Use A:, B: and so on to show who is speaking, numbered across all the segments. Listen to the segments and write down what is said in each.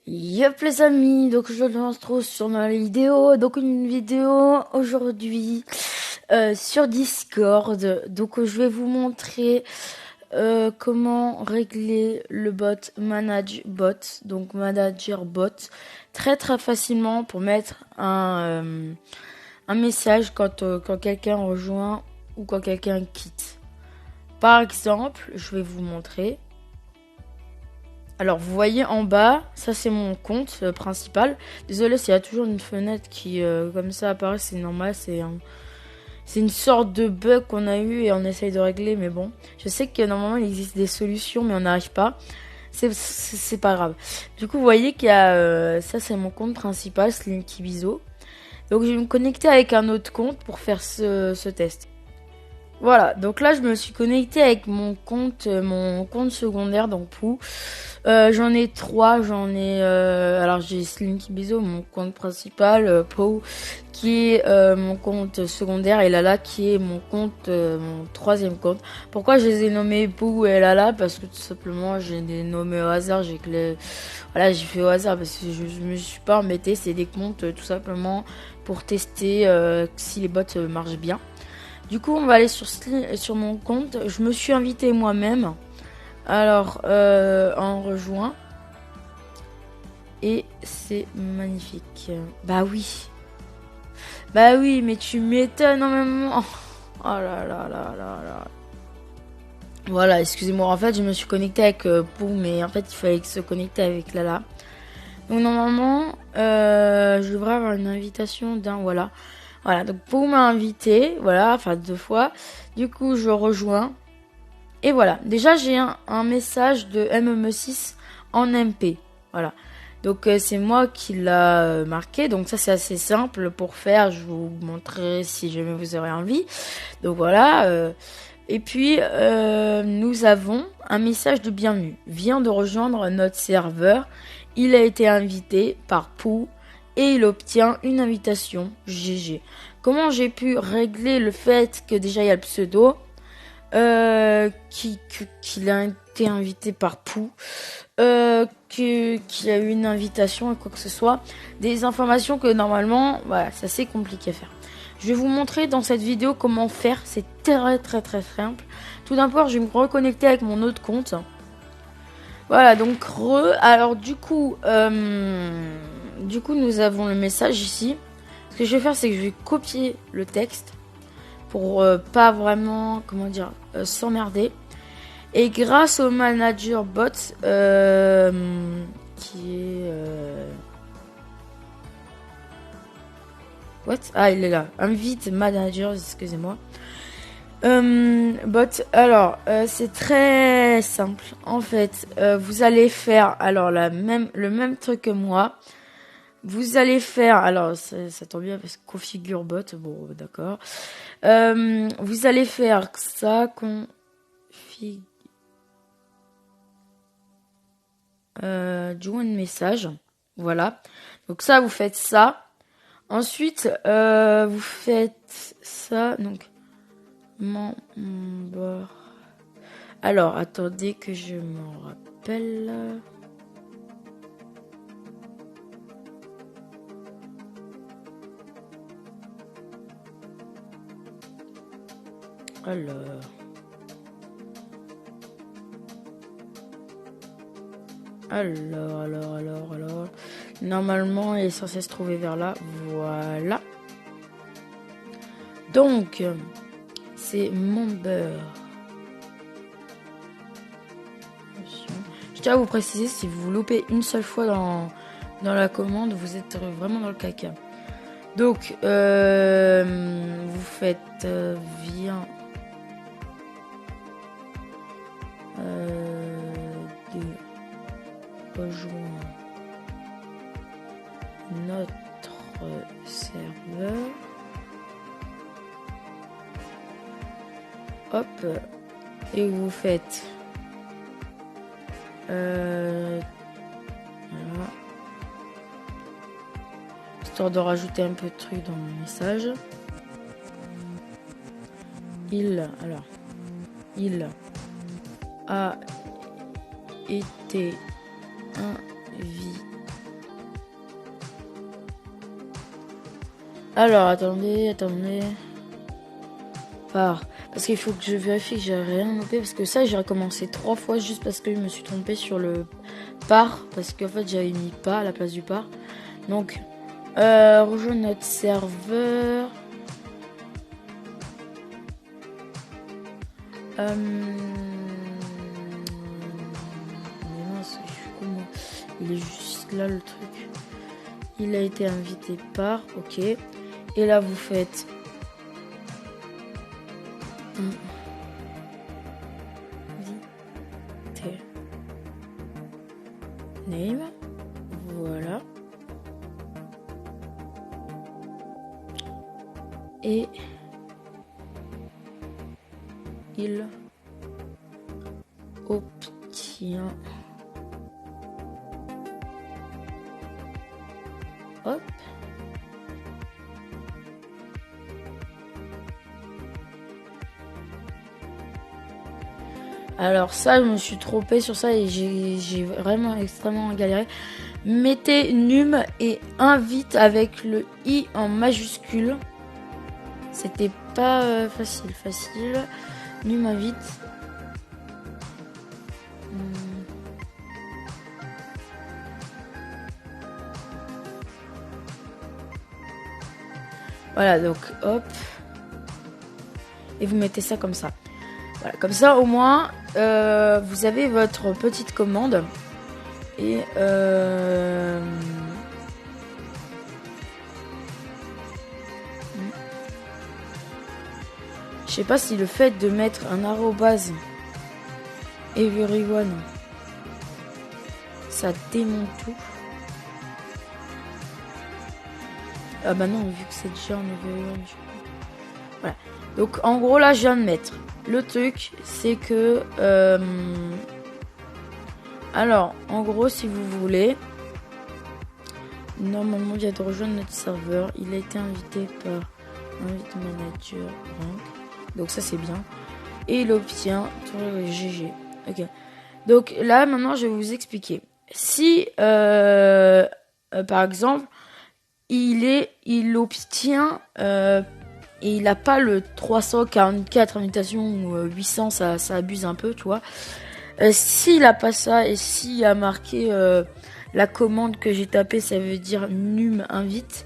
A: Yep les amis, donc je me retrouve sur ma vidéo, donc une vidéo aujourd'hui sur Discord. Donc je vais vous montrer comment régler le bot ManageBot, donc ManagerBot, très très facilement pour mettre un message quand quelqu'un rejoint ou quand quelqu'un quitte. Par exemple, je vais vous montrer. Alors vous voyez en bas, ça c'est mon compte principal. Désolé s'il y a toujours une fenêtre qui comme ça apparaît, c'est normal, c'est une sorte de bug qu'on a eu et on essaye de régler, mais bon. Je sais que normalement il existe des solutions mais on n'arrive pas. C'est pas grave. Du coup vous voyez qu'il y a, ça c'est mon compte principal, Slinky Bizo. Donc je vais me connecter avec un autre compte pour faire ce test. Voilà, donc là je me suis connecté avec mon compte secondaire, donc Pou. J'en ai trois, alors j'ai Slinky Bizo, mon compte principal, Pou, qui est mon compte secondaire, et Lala qui est mon troisième compte. Pourquoi je les ai nommés Pou et Lala? Parce que tout simplement j'ai les nommés au hasard, voilà, j'ai fait au hasard parce que je me suis pas embêté, c'est des comptes tout simplement pour tester si les bots marchent bien. Du coup, on va aller sur mon compte. Je me suis invité moi-même. Alors, on rejoint. Et c'est magnifique. Bah oui. Bah oui, mais tu m'étonnes en même temps. Oh là là là là là. Voilà, excusez-moi. En fait, je me suis connecté avec Pou, mais en fait, il fallait se connecter avec Lala. Donc, normalement, je devrais avoir une invitation d'un... Voilà. Voilà, donc Pou m'a invité, voilà, enfin 2 fois. Du coup, je rejoins. Et voilà, déjà j'ai un message de MME6 en MP. Voilà, donc c'est moi qui l'a marqué. Donc ça c'est assez simple pour faire. Je vous montrerai si jamais vous aurez envie. Donc voilà. Et puis nous avons un message de bienvenue. Vient de rejoindre notre serveur. Il a été invité par Pou. Et il obtient une invitation GG. Comment j'ai pu régler le fait que déjà il y a le pseudo, qu'il a été invité par Pou, qu'il a eu une invitation et quoi que ce soit. Des informations que normalement, voilà, c'est assez compliqué à faire. Je vais vous montrer dans cette vidéo comment faire. C'est très très très simple. Tout d'abord, je vais me reconnecter avec mon autre compte. Voilà, donc alors du coup, nous avons le message ici. Ce que je vais faire, c'est que je vais copier le texte pour pas vraiment, comment dire, s'emmerder. Et grâce au manager bot, qui est... What? Ah, il est là. Invite manager, excusez-moi. Bot, alors, c'est très simple. En fait, vous allez faire alors le même truc que moi. Vous allez faire, alors ça tombe bien parce que configure bot, bon d'accord. Vous allez faire ça, join message, voilà. Donc ça, vous faites ça. Ensuite, vous faites ça, donc membre. Alors, attendez que je m'en rappelle. Alors. Normalement, il est censé se trouver vers là. Voilà. Donc, c'est member. Je tiens à vous préciser, si vous loupez une seule fois dans la commande, vous êtes vraiment dans le caca. Donc, vous faites viens de rejoindre notre serveur. Hop, et vous faites voilà, histoire de rajouter un peu de trucs dans mon message. Il a été invité Alors, attendez. Parce qu'il faut que je vérifie que j'ai rien noté. Parce que ça, j'ai recommencé 3 fois juste parce que je me suis trompé sur le par. Parce qu'en fait, j'avais mis pas à la place du par. Donc, rejoindre notre serveur. Mais mince, je suis comment? Il est juste là le truc. Il a été invité par. Ok. Et là, vous faites. Name. Voilà. Et il obtient. Hop. Alors ça, je me suis trompée sur ça et j'ai vraiment extrêmement galéré. Mettez num et invite avec le i en majuscule. C'était pas facile. Num invite. Voilà, donc hop. Et vous mettez ça comme ça. Voilà, comme ça au moins vous avez votre petite commande. Et je sais pas si le fait de mettre un arrobase everyone ça démonte tout. Ah bah non, vu que c'est déjà en everyone. Voilà. Donc en gros là je viens de mettre. Le truc c'est que alors en gros si vous voulez, normalement il vient de rejoindre notre serveur. Il a été invité par invite manager. Donc ça c'est bien. Et il obtient GG. Ok. Donc là maintenant je vais vous expliquer. Si par exemple il obtient et il n'a pas le 344 invitations ou 800, ça abuse un peu, tu vois. S'il a pas ça et s'il a marqué la commande que j'ai tapée, ça veut dire num invite.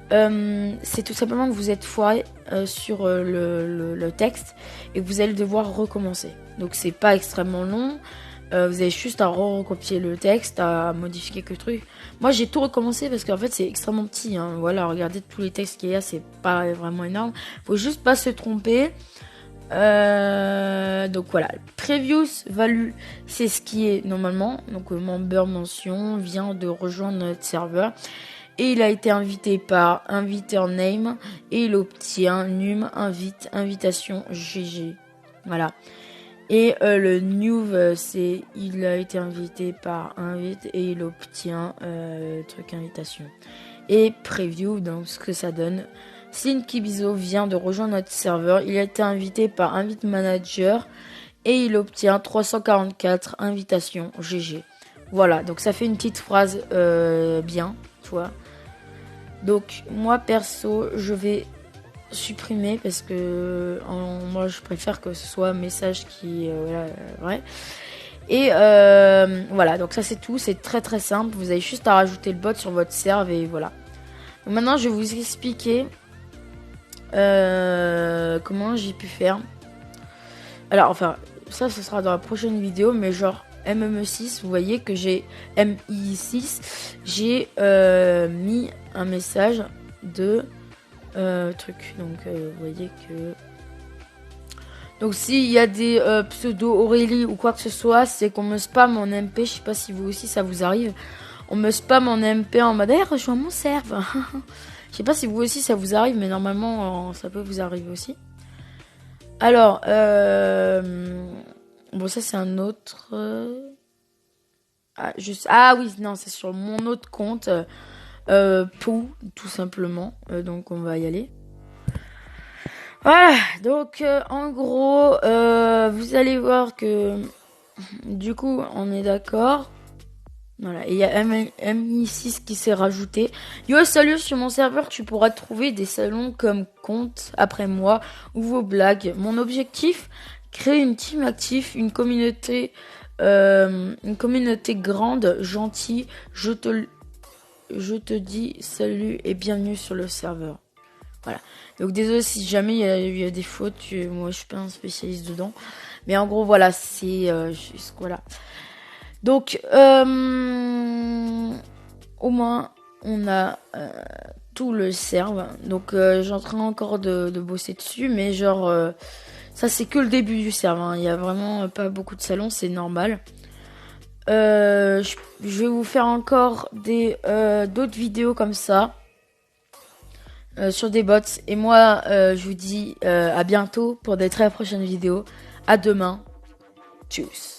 A: C'est tout simplement que vous êtes foiré sur le texte et vous allez devoir recommencer. Donc c'est pas extrêmement long. Vous avez juste à recopier le texte, à modifier quelques trucs. Moi j'ai tout recommencé parce qu'en fait c'est extrêmement petit. Hein. Voilà, regardez tous les textes qu'il y a, c'est pas vraiment énorme. Faut juste pas se tromper. Donc voilà, previous value, c'est ce qui est normalement. Donc member mention vient de rejoindre notre serveur. Et il a été invité par inviter name et il obtient num invite invitation GG. Voilà. Et le new c'est il a été invité par invite et il obtient truc invitation. Et preview, donc ce que ça donne. Sin Kibizo vient de rejoindre notre serveur. Il a été invité par invite manager et il obtient 344 invitations GG. Voilà, donc ça fait une petite phrase bien, tu vois. Donc moi perso je vais supprimer parce que moi je préfère que ce soit un message qui voilà, vrai. Et voilà, donc ça c'est tout, c'est très très simple. Vous avez juste à rajouter le bot sur votre serve et voilà. Donc maintenant je vais vous expliquer comment j'ai pu faire. Alors enfin ça ce sera dans la prochaine vidéo, mais genre MME6, vous voyez que j'ai MI6, j'ai mis un message de truc. Donc vous voyez que donc s'il y a des pseudo Aurélie ou quoi que ce soit, c'est qu'on me spam en MP. Je sais pas si vous aussi ça vous arrive. On me spam en MP en mode rejoins mon serve. Je sais pas si vous aussi ça vous arrive, mais normalement ça peut vous arriver aussi. Alors bon ça c'est un autre ah oui non c'est sur mon autre compte Pou tout simplement, donc on va y aller. Voilà, donc en gros vous allez voir que du coup on est d'accord. Voilà, et il y a MI6 qui s'est rajouté. Yo, salut, sur mon serveur, tu pourras trouver des salons comme Compte, Après moi, ou vos blagues. Mon objectif, créer une team active, une communauté grande, gentille. Je te dis salut et bienvenue sur le serveur. Voilà. Donc désolé si jamais il y a des fautes, moi je suis pas un spécialiste dedans. Mais en gros, voilà, c'est juste, voilà. Donc, au moins, on a tout le serve. Donc, j'ai en train encore de bosser dessus, mais genre, ça c'est que le début du serve. Hein. Il y a vraiment pas beaucoup de salons, c'est normal. Je vais vous faire encore d'autres vidéos comme ça sur des bots. Et moi, je vous dis à bientôt pour des très prochaines vidéos. À demain. Tchuss.